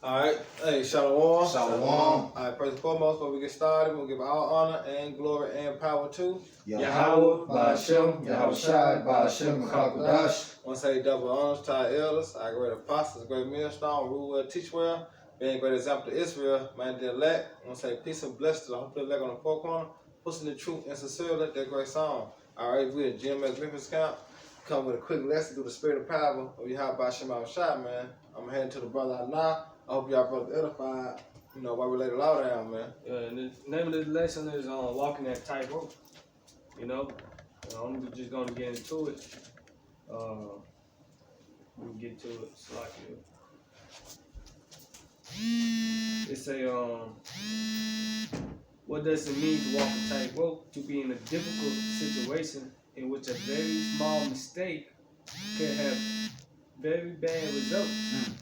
Alright, hey, Shalom. Shalom. Alright, first and foremost, before we get started, we'll give all honor and glory and power to Yahweh, Ba'ashem, Yahushai, Ba'ashem, Makakodash. I want to say double honors to our elders, our great apostles, great millstone, rule well, teach well, being a great example to Israel, man, the elect. I want to say peace and blessings to the hopefully elect on the four corner, pushing the truth and sincerely, that great song. Alright, we at Gms Memphis camp. Come with a quick lesson through the spirit of power of Yahweh Ba'ashem Yahushai, man. I'm heading to the brother Anah. I hope y'all brothers edified, while we lay the law down, man. And the name of this lesson is walking that tightrope. I'm just gonna get into it. We'll get to it slightly. It's what does it mean to walk a tightrope? To be in a difficult situation in which a very small mistake can have very bad results.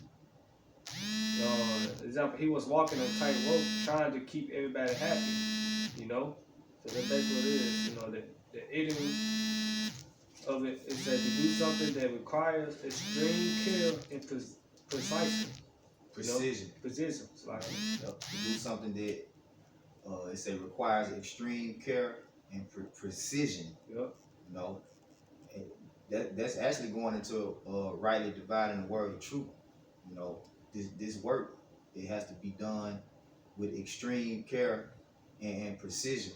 Example, he was walking a tightrope trying to keep everybody happy, So that's basically what it is, the enemy of it is that to do something that requires extreme care and precision. Precision. Like, to do something that it requires extreme care and precision. Yep. That's actually going into rightly dividing the word of truth. This work, it has to be done with extreme care and precision.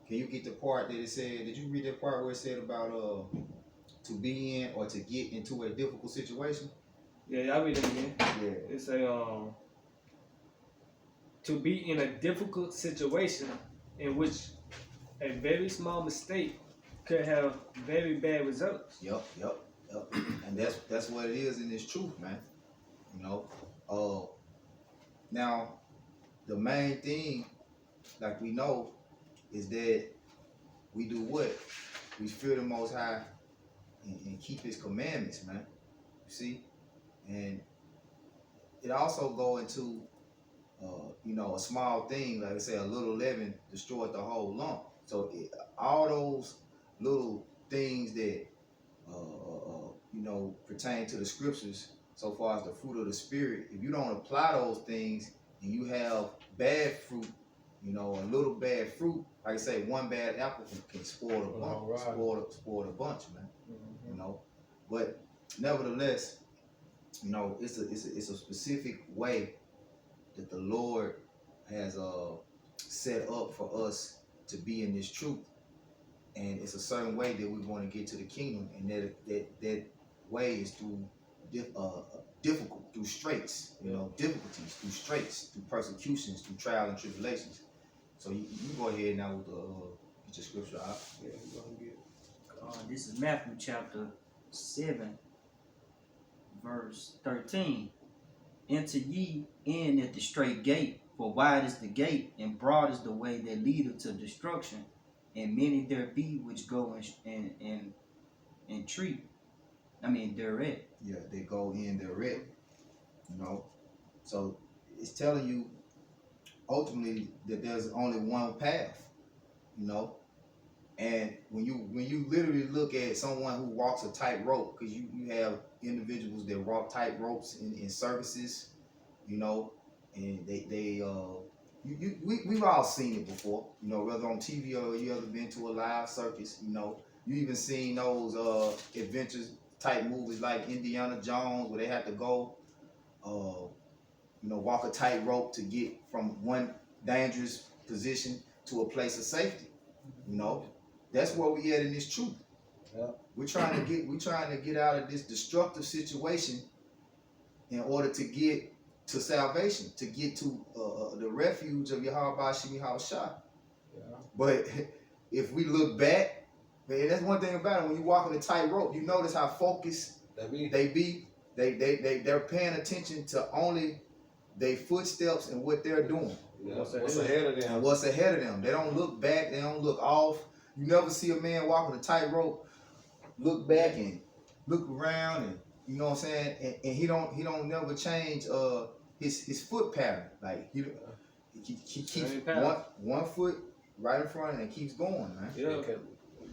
Can you get the part that it said? Did you read that part where it said about to be in or to get into a difficult situation? Yeah, I read it again. Yeah. It say to be in a difficult situation in which a very small mistake could have very bad results. Yep. And that's what it is in this truth, man. Now, the main thing, like we know, is that we do what? We fear the Most High and keep His commandments, man. You see? And it also go into, a small thing, like I say, a little leaven destroyed the whole lump. So all those little things that, pertain to the scriptures, so far as the fruit of the Spirit, if you don't apply those things and you have bad fruit, a little bad fruit, like I say, one bad apple can spoil the bunch, right. spoil the bunch, man. Mm-hmm. But nevertheless, it's a specific way that the Lord has set up for us to be in this truth, and it's a certain way that we're going to get to the kingdom, and that way is through difficult, through straits, difficulties, through straits, through persecutions, through trials and tribulations. So you go ahead now with get your scripture out. Yeah, we're gonna get. This is Matthew chapter 7, verse 13. Enter ye in at the straight gate, for wide is the gate, and broad is the way that leadeth to destruction, and many there be which go and entreat. Thereat. Yeah, they go in thereat. So it's telling you ultimately that there's only one path. And when you literally look at someone who walks a tightrope, because you have individuals that walk tight ropes in services, and we've all seen it before, whether on TV or you ever been to a live circus, you even seen those adventures type movies like Indiana Jones, where they have to go, walk a tightrope to get from one dangerous position to a place of safety. That's where we at in this truth. Yeah. We're trying to get out of this destructive situation in order to get to salvation, to get to the refuge of Yahweh Ba'ashem Yahushai. Yeah. But if we look back, man, that's one thing about it. When you walk on a tightrope, you notice how focused they be. They're paying attention to only their footsteps and what they're doing. Yeah, what's ahead of them? What's ahead of them? They don't look back. They don't look off. You never see a man walking a tightrope, look back and look around, and you know what I'm saying. And he don't never change his foot pattern. Like he keeps one foot right in front and keeps going, man. Yeah.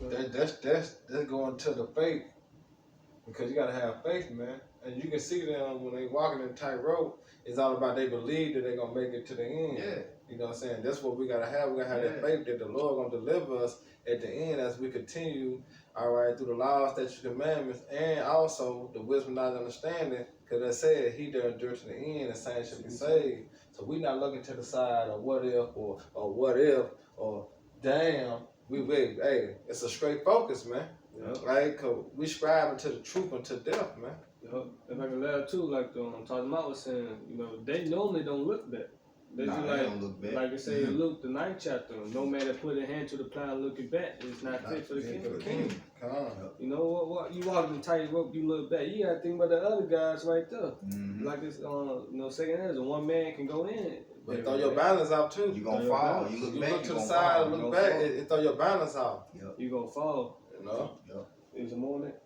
That's going to the faith. Because you gotta have faith, man. And you can see them when they walking in tightrope, it's all about they believe that they're gonna make it to the end. Yeah. You know what I'm saying? That's what we gotta have. We gotta have that faith that the Lord gonna deliver us at the end as we continue, all right, through the laws, statutes, commandments, and also the wisdom, knowledge, understanding. Because they said, "He that endures to the end, the same should be saved." So we not looking to the side of what if or what if or damn. Hey, it's a straight focus, man. Yep. Right? Cause we striving to the truth and to death, man. Yep. If I can add too, like Talking about was saying, they normally don't look back. They Nah, do they don't look back. like it say in Luke, the 9th chapter, no man that put a hand to the plow looking back is not fit for the kingdom. Come on. You know what? You walk the tightrope, you look back. You gotta think about the other guys right there. Mm-hmm. Like this, second hands, one man can go in. But throw your balance out too. You gonna fall. You look You back. look to You the gonna side, fall. look back, it throw your balance out. You gonna fall. You know? Yep. Is it more than that?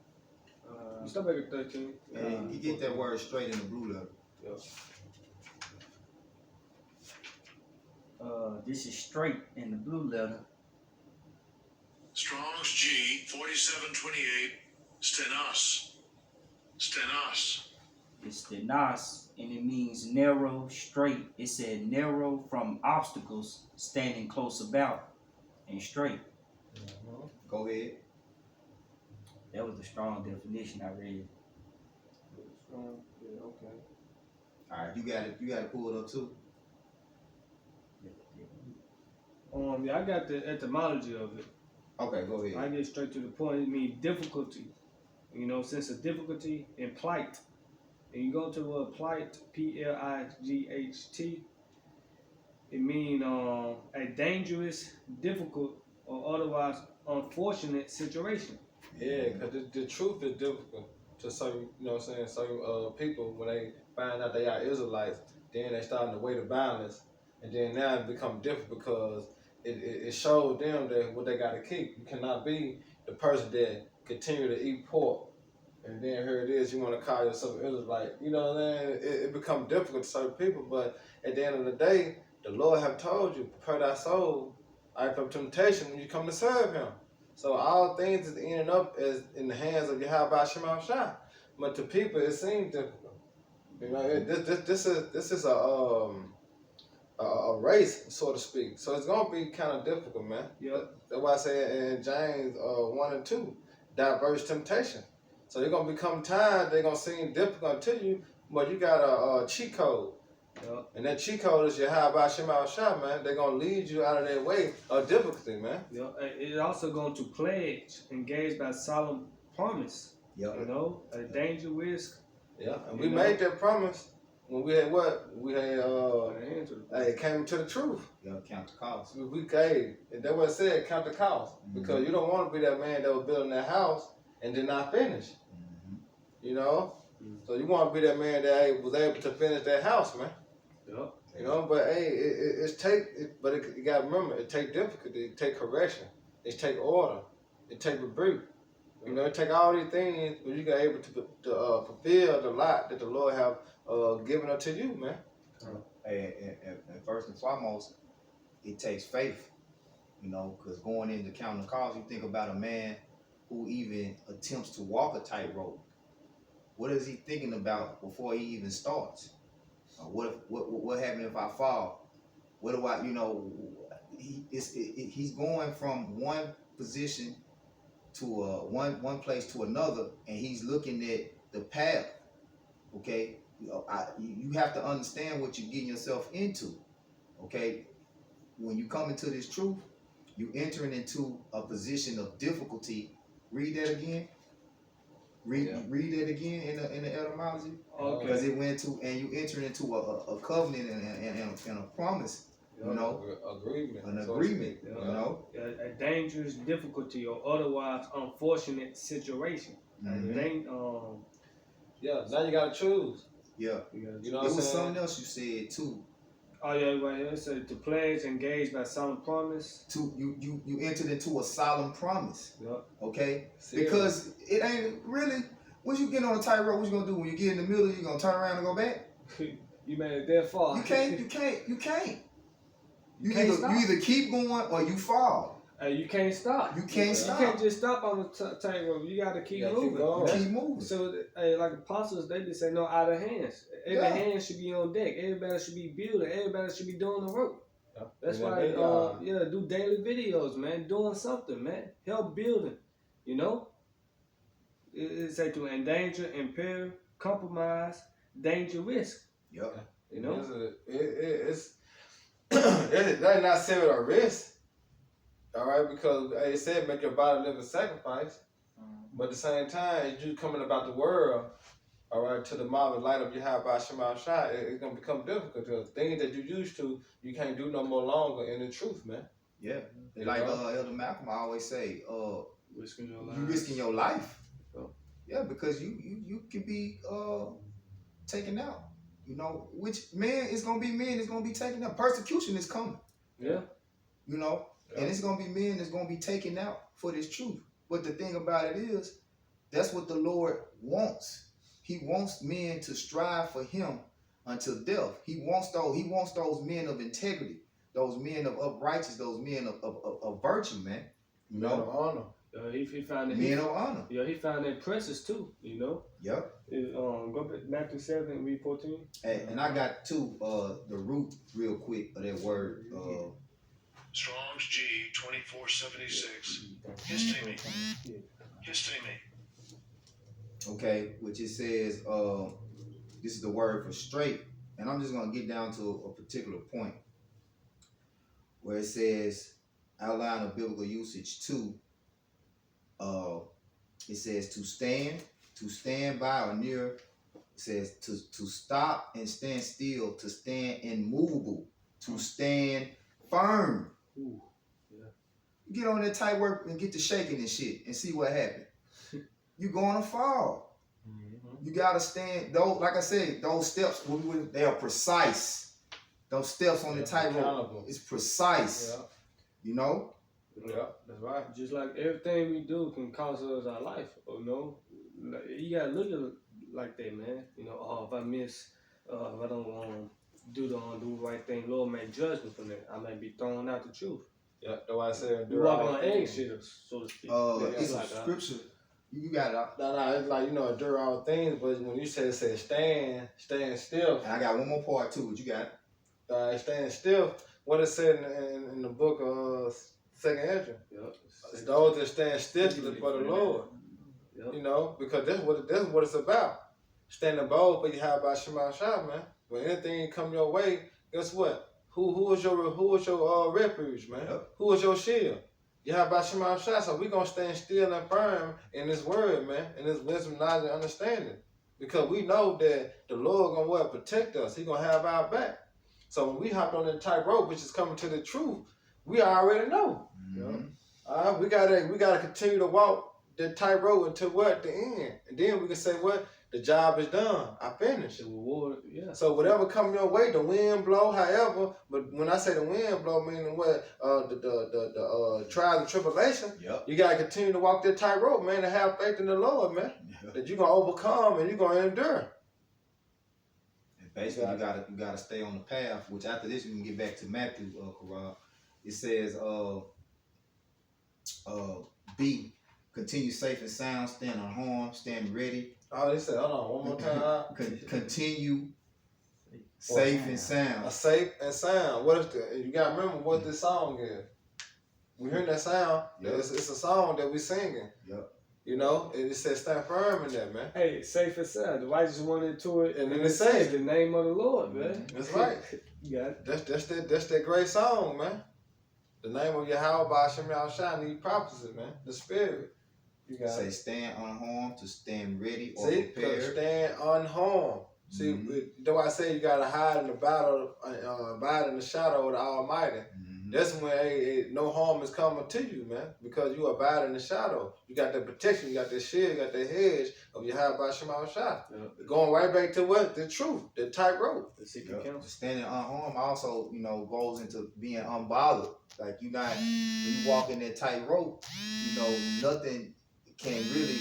You stop at 13. And you get that word straight in the blue letter. Yep. This is straight in the blue letter. Strong's G 4728 stenos. Stenos. It's the nas, and it means narrow, straight. It said narrow from obstacles, standing close about, and straight. Go ahead. That was the strong definition I read. Yeah, okay. All right, you got it. You got to pull it up too. I got the etymology of it. Okay, go ahead. I get straight to the point. It means difficulty. Sense of difficulty and plight. And you go to a plight, Plight, it means a dangerous, difficult, or otherwise unfortunate situation. Yeah, because the truth is difficult to certain, certain people when they find out they are Israelites, then they starting to weigh the balance, and then now it become difficult because it showed them that what they got to keep. You cannot be the person that continue to eat pork, and then here it is, you want to call yourself an Israelite. You know what I'm saying? It becomes difficult to certain people, but at the end of the day, the Lord have told you, prepare thy soul from temptation when you come to serve him. So all things is ending up as in the hands of Yahweh Shema Shah. But to people, it seems difficult. This is a race, so to speak. So it's gonna be kind of difficult, man. Yep. That's why I say in James 1 and 2, diverse temptation. So they're gonna become tired. They're gonna seem difficult to you, but you got a cheat code. Yep. And that cheat code is Yahweh Shema Shah, man. They're gonna lead you out of their way of difficulty, man. It's also going to pledge, engage by solemn promise. Yep. A danger risk. Yeah, and we made that promise when we had what? We had Hey, came to the truth. Yeah, count the cost. We gave, and that's what it said, count the cost. Because you don't want to be that man that was building that house and did not finish. You know? So you want to be that man that was able to finish that house, man. Yep. But but you gotta remember, it take difficulty, it take correction, it take order, it take rebuke. It take all these things when you got able to fulfill the lot that the Lord have given unto you, man. And first and foremost, it takes faith, because going into counting the cost, you think about a man who even attempts to walk a tightrope. What is he thinking about before he even starts? What happens if I fall? What do I, he's going from one position to one place to another, and he's looking at the path. Okay, you have to understand what you're getting yourself into. Okay, when you come into this truth, you entering into a position of difficulty. Read that again. Read that again in the etymology. Okay. Because it went to, and you entering into a covenant and a promise. Agreement. An agreement. A dangerous difficulty or otherwise unfortunate situation. Yeah, now you gotta choose. Yeah. You know what It I'm was saying? something else you said too. Oh yeah, right here. It said to pledge, engage by solemn promise. You entered into a solemn promise. Yep. Okay? Serious. Because it ain't really, once you get on a tightrope, what you gonna do? When you get in the middle, you gonna turn around and go back? You made it that far. You can't. You can't stop. either keep going or you fall. Hey, you can't stop. You can't stop. You can't just stop on the tightrope. You got to keep moving. Keep moving. So, hey, like apostles, they just say no out of hands. Every hand should be on deck. Everybody should be building. Everybody should be doing the work. Yeah. That's And why, then do daily videos, man. Doing something, man. Help building. You know, it say to endanger, impair, compromise, danger, risk. Yep. You know, it's that's not saying a risk. All right, because it said make your body live a sacrifice, but at the same time, as you coming about the world, all right, to the marvelous light of your high by Shema Shai, it's gonna become difficult because things that you used to, you can't do no more longer in the truth, man. Yeah. Like Elder Malcolm always say, risking your life. you risking your life. Oh. Yeah, because you can be taken out. You know, which man is gonna be men is gonna be taken out. Persecution is coming. Yeah. You know, and it's gonna be men that's gonna be taken out for this truth. But the thing about it is, that's what the Lord wants. He wants men to strive for Him until death. He wants those men of integrity, those men of uprightness, those men of virtue, man. You Men know, of honor. He found that. men of honor. Yeah, he found that precious too. You know. Yep. Go back Matthew 7, read 14. Hey, and I got the root real quick of that word. Strong's G 2476. Histemi. Histemi. Okay, which it says, this is the word for straight, and I'm just gonna get down to a particular point where it says outline of biblical usage 2. It says to stand by or near. It says to stop and stand still, to stand immovable, to stand firm. Ooh, yeah. Get on that tight work and get to shaking and shit and see what happens. You're gonna fall. Mm-hmm. You gotta stand. Those, like I said, those steps, they are precise. Those steps on the tightrope, it's precise. Yeah. You know. Yeah, that's right. Just like everything we do can cost us our life, you know. Like, you gotta look at it like that, man. You know, if I miss, if I don't do the right thing, Lord may judge me for that. I may be thrown out the truth. Yeah, that's why I said We walk on eggshells, so to speak. It's like scripture. You got it. No, it's like, endure all things, but when you say stand still. And I got one more part too. What you got? Stand still. What it said in the book of 2nd Ezra. Yep. It's those that stand still for the Lord. Yep. Because that's what it's about. Standing bold for you how about Shema Shai, man. When anything come your way, guess what? Who is your refuge, man? Yep. Who is your shield? You how about Shema Shai? So we gonna stand still and firm in this word, man, in this wisdom, knowledge, and understanding. Because we know that the Lord gonna protect us. He gonna have our back. So when we hop on that tight rope, which is coming to the truth, we already know. Mm-hmm. We gotta continue to walk the tightrope until the end, and then we can say the job is done. I finished. The reward, yeah. So whatever come your way, the wind blow, however. But when I say the wind blow, meaning the trials and tribulation, you gotta continue to walk that tightrope, man, and have faith in the Lord, man, that you gonna overcome and you gonna endure. And basically, you gotta stay on the path. Which after this, we can get back to Matthew, Quran. It says, B, continue safe and sound, stand unharmed, stand ready. Oh, they said, hold on, one more time. Continue safe and sound. Safe and sound. What is you gotta remember what this song is. We hearing that sound. Yep. It's a song that we singing. Yep. And it says stand firm in that, man. Hey, safe and sound. The righteous went into it, and then it says the name of the Lord, man. That's right. You got it. That's that great song, man. The name of Yahweh by Hashem Yahushua need prophecy, man. The spirit. You got Say it. stand unharmed, to stand ready or See, prepared. stand unharmed. See, that's why I say you gotta hide in the battle, abide in the shadow of the Almighty. That's when no harm is coming to you, man, because you abide in the shadow. You got the protection, you got the shield, you got the hedge of Yahweh Shema Shai. Going right back to the truth, the tightrope. The secret counsel. Standing unharmed also, goes into being unbothered. Like when you walk in that tightrope, nothing can really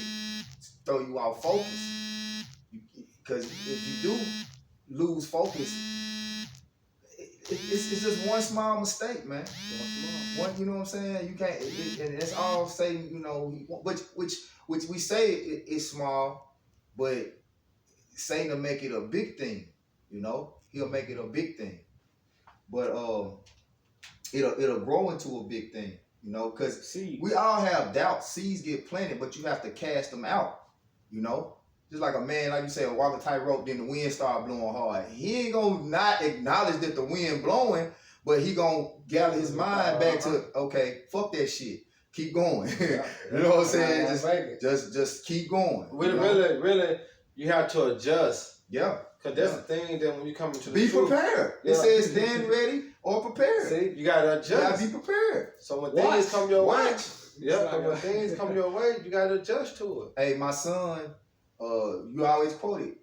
throw you out focus. Because if you do lose focus, it's just one small mistake, man. One, you know what I'm saying? You can't, and it's all Satan, you know, which we say is small, but Satan will make it a big thing, you know. He'll make it a big thing, but it'll grow into a big thing, you know, because we all have doubts. Seeds get planted, but you have to cast them out, you know. Just like a man, like you say, walk a tightrope, then the wind start blowing hard. He ain't gonna not acknowledge that the wind blowing, but he gonna gather his mind back to, okay, fuck that shit. Keep going. You know what I'm saying? Just keep going. Really, you have to adjust. Yeah. Because that's the thing that when you come into the be truth, prepared. It says stand ready or prepared. See, you gotta adjust. You gotta be prepared. So when things come your way, when things come your way, you gotta adjust to it. Hey, my son, you always quote it,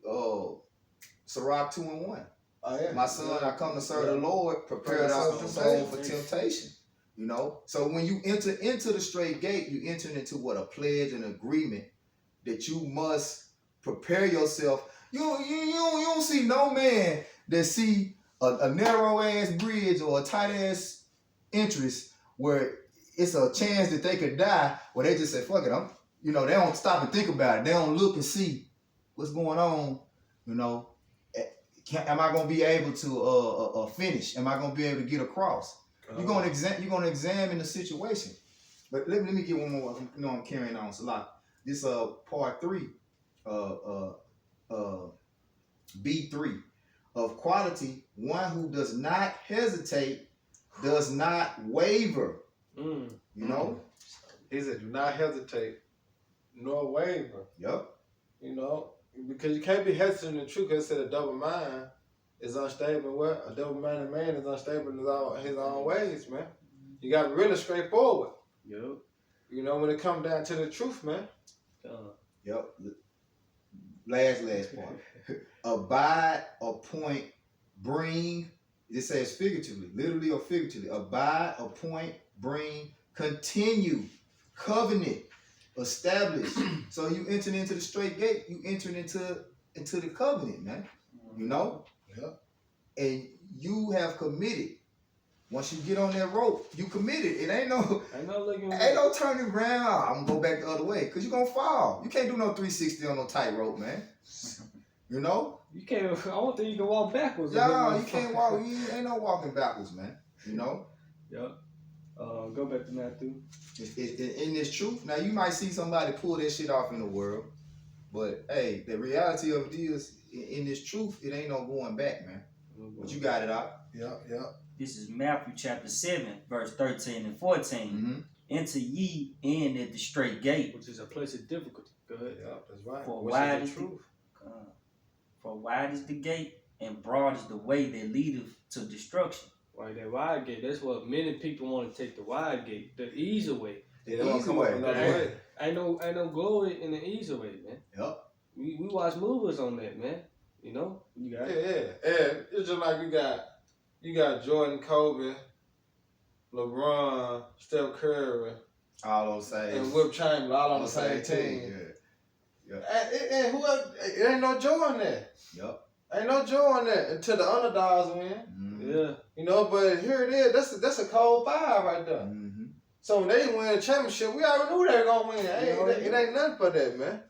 Sirach 2:1. Oh, yeah. My son, I come to serve the Lord, prepare our soul for temptation. You know? So when you enter into the straight gate, you enter into what? A pledge, an agreement that you must prepare yourself. You don't see no man that see a narrow ass bridge or a tight ass entrance where it's a chance that they could die, where they just say, fuck it, they don't stop and think about it. They don't look and see what's going on, you know. Am I gonna be able to finish? Am I gonna be able to get across? You're gonna examine the situation. But let me get one more. I'm carrying on. So like this part 3, B3 of quality, one who does not hesitate, does not waver. You know? He said, do not hesitate, nor waver. Yep. You know, because you can't be hesitant in the truth, because it said a double mind is unstable. What? A double-minded man is unstable in his own ways, man. You got to be really straightforward. Yep. You know, when it comes down to the truth, man. Yep. Last part. Abide, appoint, bring. It says figuratively, literally or figuratively. Abide, appoint, bring, continue, covenant, establish. So you enter into the straight gate. You enter into the covenant, man. You know. Yeah. And you have committed. Once you get on that rope, you committed. It ain't no turning around. I'm gonna go back the other way, because you're gonna fall. You can't do no 360 on no tightrope, man. You know? You can't. I don't think you can walk backwards. No, you can't walk. Ain't no walking backwards, man. You know? Yep. Go back to Matthew. In this truth, now you might see somebody pull that shit off in the world, but hey, the reality of it is, in this truth, it ain't no going back, man. But you got it out. Yeah. This is Matthew chapter 7, verse 13 and 14. Mm-hmm. Enter ye in at the straight gate, which is a place of difficulty. Go ahead. Yeah, that's right. For wide is the gate, and broad is the way that leadeth to destruction. Right, that wide gate. That's what many people want to take, the wide gate, the easy way. The easy way. Ain't no glory in the easy way, man. Yep. We watch movies on that, man. You know, you got It's just like you got Jordan, Kobe, LeBron, Steph Curry, all on the same, and Wilt Chamberlain, all on the same team. Yeah. And who else? It ain't no joy in that. Yep. Ain't no joy in that until the underdogs win. Mm-hmm. Yeah. You know, but here it is. That's a cold fire right there. Mm-hmm. So when they win a championship, we already knew they were gonna win. It ain't nothing but that, man.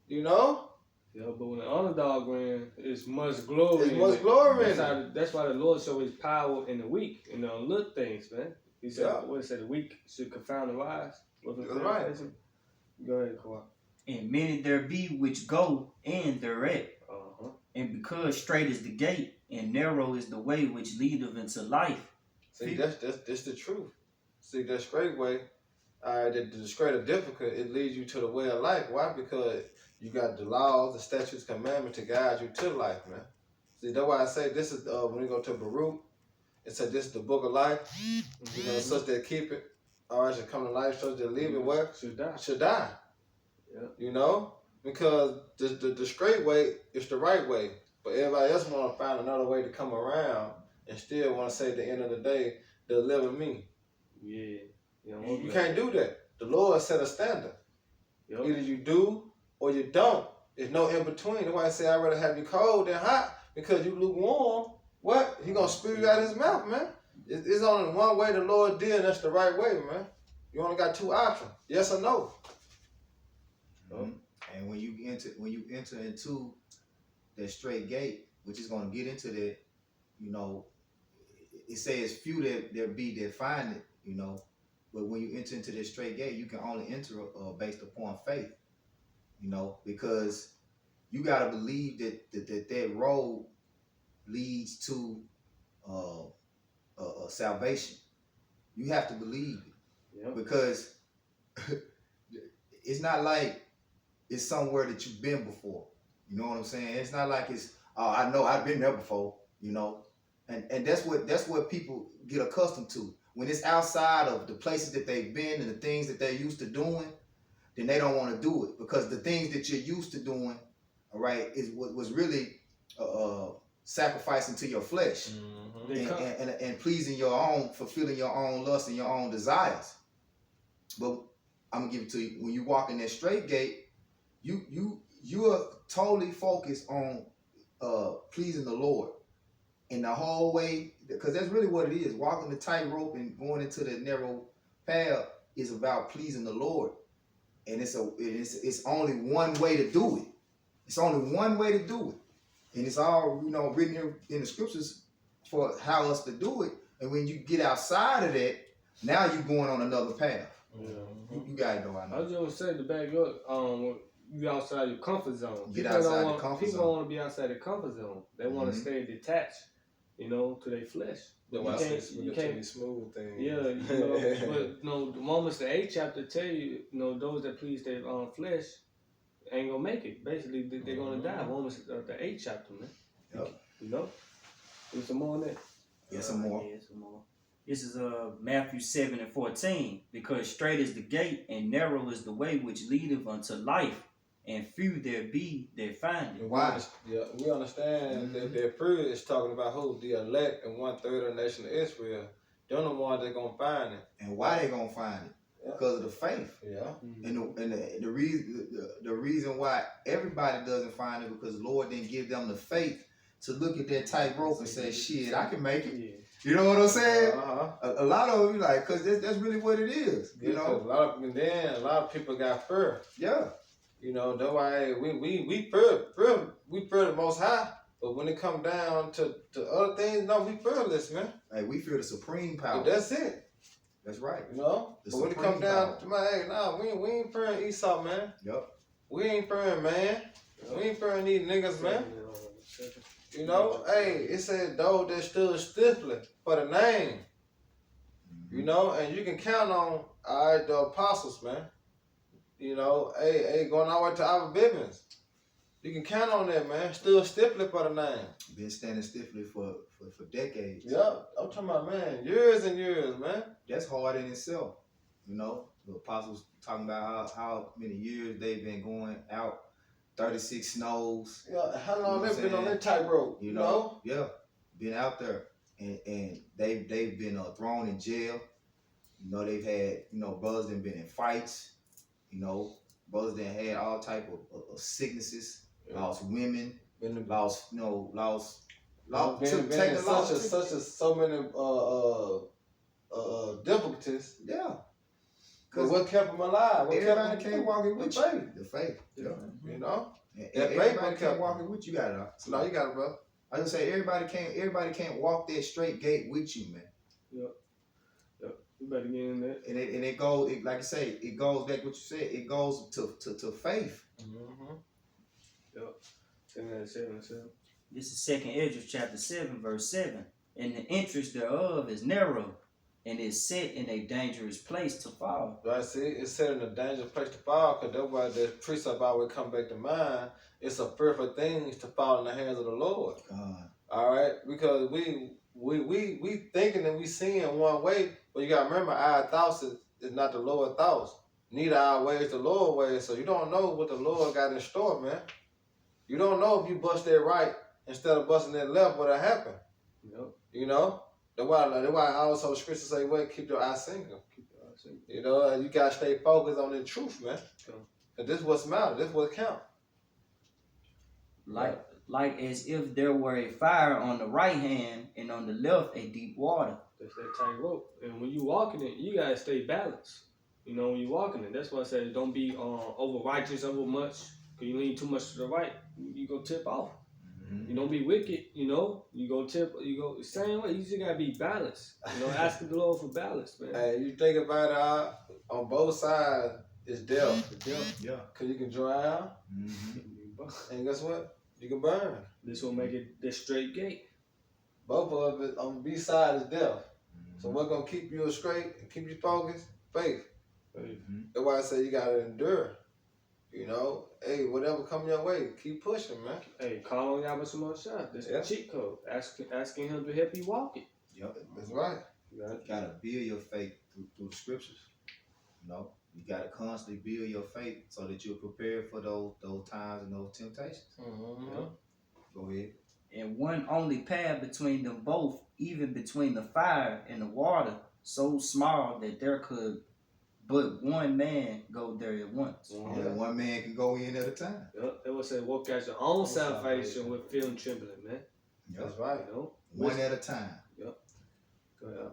You know. Yeah, but when the underdog win, it's much glory. It's much glory in it. That's why the Lord showed His power in the weak and the little things, man. He said, "What it said? The weak should confound the wise." That's right. Go ahead, Kawhi. And many there be which go in thereat. And because straight is the gate, and narrow is the way which leadeth into life. See, that's the truth. See, that straight way, the straight or difficult, it leads you to the way of life. Why? Because you got the laws, the statutes, commandments to guide you to life, man. See, that's why I say this is, when you go to Baruch, it said this is the book of life. You know, such that keep it, or should come to life, such that leave it where? Should die. Yeah. You know? Because the straight way is the right way. But everybody else want to find another way to come around and still want to say at the end of the day, deliver me. Yeah. You can't do that. The Lord set a standard. Yep. Either you do or you don't. There's no in between. That's why I say I'd rather have you cold than hot, because you lukewarm. What? He gonna spew you out his mouth, man. It's only one way the Lord did, and that's the right way, man. You only got two options: yes or no. Mm-hmm. And when you enter into that straight gate, which is gonna get into that, you know, it says few there be that find it, you know. But when you enter into this straight gate, you can only enter based upon faith, you know, because you got to believe that road leads to salvation. You have to believe it. Yep. Because it's not like it's somewhere that you've been before. You know what I'm saying? It's not like it's, oh, I know I've been there before, you know. And that's what people get accustomed to. When it's outside of the places that they've been and the things that they're used to doing, then they don't want to do it, because the things that you're used to doing, all right, is what was really sacrificing to your flesh, and pleasing your own, fulfilling your own lust and your own desires. But I'm gonna give it to you. When you walk in that straight gate, you are totally focused on pleasing the Lord. And the whole way, because that's really what it is. Walking the tightrope and going into the narrow path is about pleasing the Lord. And it's only one way to do it. It's only one way to do it. And it's all, you know, written in the scriptures for how us to do it. And when you get outside of that, now you're going on another path. Yeah. You got it though, I know. I was just gonna say, to back up, you outside your comfort zone. Get outside the comfort zone. People don't want to be outside the comfort zone. They want to stay detached, you know, to their flesh. But you can't be smooth things. Yeah, you know, but you know, the moments the 8th chapter tell you, you know, those that please their flesh ain't gonna make it. Basically, they're gonna die. Romans the 8th chapter, man. Yep. You know, there's some more on that. Yeah, some more. Yeah, some more. This is Matthew 7:14. Because straight is the gate and narrow is the way which leadeth unto life, and few there be that find it. Why? Yeah, we understand that the period is talking about who? The elect and 1/3 of the nation of Israel. They're the ones that gonna find it. And why they gonna find it? Yeah. Because of the faith. Yeah. And the reason why everybody doesn't find it, because the Lord didn't give them the faith to look at that tightrope and say, shit, I can make it. Yeah. You know what I'm saying? A lot of them be like, because that's really what it is. You know? A lot of people got fear. Yeah. You know, that's why we fear the Most High. But when it come down to other things, no, we fearless, man. Hey, we fear the supreme power. But that's it. That's right. You know? But when it come down to we ain't fearing Esau, man. Yep. We ain't fearing man. We ain't fearing these niggas, man. You know, hey, it said those that stood stiffly for the name. You know, and you can count on the apostles, man. You know, hey, going all the way to our Bibbins. You can count on that, man. Stood stiffly for the name. Been standing stiffly for decades. Yeah, I'm talking about, man, years and years, man. That's hard in itself. You know, the apostles talking about how many years they've been going out, 36 snows. Yeah, how long they've been on that tightrope, you know? Yeah, been out there. And they've been thrown in jail. You know, they've had, you know, brothers that been in fights. You know, brothers that had all type of sicknesses, lost women, lost so many difficulties. Yeah. Because what kept them alive? Everybody can't walk it with you. The faith. Yeah. You know? Everybody can't walk it with you. You got it. No, you got it, bro. I just say everybody can't walk that straight gate with you, man. Yep. You better get in there. And it goes, like you say, it goes back what you said. It goes to faith. Mm-hmm. Yep. 7. This is 2nd Ezra chapter 7, verse 7. And the entrance thereof is narrow, and is set in a dangerous place to fall. Right, see, it's set in a dangerous place to fall, because that's why the precept always come back to mind. It's a fearful thing to fall in the hands of the Lord. God. All right, because we thinking and we seeing one way, but you gotta remember, our thoughts is not the Lord's thoughts. Neither our ways the Lord's ways. So you don't know what the Lord got in store, man. You don't know if you bust that right instead of busting that left, what'll happen. Yep. You know? That's why I also scripture say, well, keep your eyes single. You know, you gotta stay focused on the truth, man. And this is what's matter. This is what count. like as if there were a fire on the right hand and on the left a deep water. That's that tightrope. And when you walking it, you gotta stay balanced. You know, when you walking it, that's why I said don't be over righteous over much. Cause you lean too much to the right, you go tip off. You don't be wicked, you know. You go tip, you go same way. You just gotta be balanced. You know, asking the Lord for balance, man. Hey, you think about it, on both sides, it's death. Yeah. Cause you can drown, and guess what? You can burn. This will make it the straight gate. Both of it on the B side is death. So what's gonna keep you straight and keep you focused? Faith. That's why I say you gotta endure. You know, hey, whatever come your way, keep pushing, man. Hey, call on Yahweh some more shot. That's the cheat code. Asking him to help you walk it. Yep. That's right. You gotta build your faith through the scriptures. You know, you gotta constantly build your faith so that you're prepared for those times and those temptations. Yep. Go ahead. And one only path between them both, even between the fire and the water, so small that there could but one man go there at once. Yeah, one man can go in at a time. Yep. They would say, work out your own salvation with fear and trembling, man. Yep. That's right. You know? One at a time. Go ahead.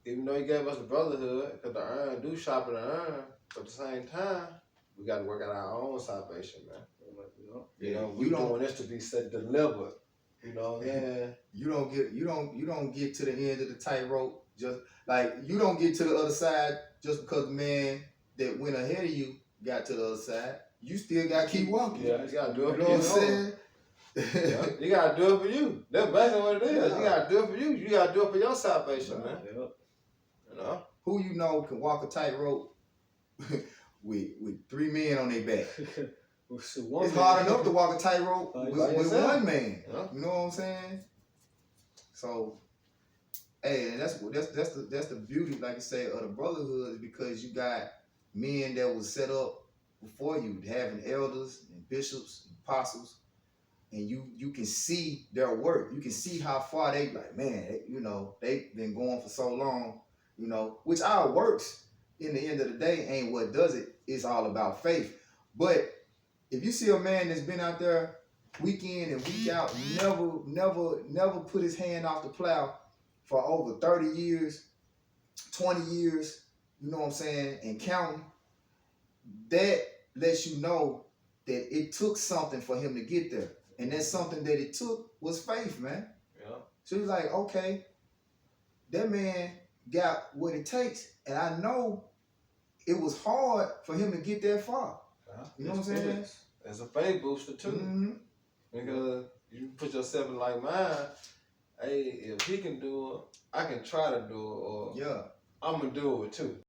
Even though he gave us the brotherhood, because the iron do sharpen the iron, but at the same time, we got to work out our own salvation, man. You know, we don't want this to be said delivered. You know what I'm saying? You don't get to the end of the tightrope just like you don't get to the other side just because the man that went ahead of you got to the other side. You still gotta keep walking. Yeah, you gotta do it. You know what I'm saying? Yeah, you gotta do it for you. That's basically what it is. Yeah. You gotta do it for you. You gotta do it for your salvation, man. Yep. You know? Who you know can walk a tightrope with 3 men on their back? It's hard enough to walk a tightrope with one man. Yeah. You know what I'm saying? So, hey, and that's the beauty, like I say, of the brotherhood, is because you got men that was set up before you, having elders and bishops and apostles, and you can see their work. You can see how far they they've been going for so long. You know, which our works in the end of the day ain't what does it. It's all about faith. But if you see a man that's been out there week in and week out, never put his hand off the plow for over 30 years, 20 years, you know what I'm saying, and counting, that lets you know that it took something for him to get there. And that something that it took was faith, man. Yeah. So he's like, okay, that man got what it takes. And I know it was hard for him to get that far. You know what I'm saying? It's a faith booster too. Mm-hmm. Because you put yourself in like mine, hey, if he can do it, I can try to do it, or Yeah. I'm gonna do it too.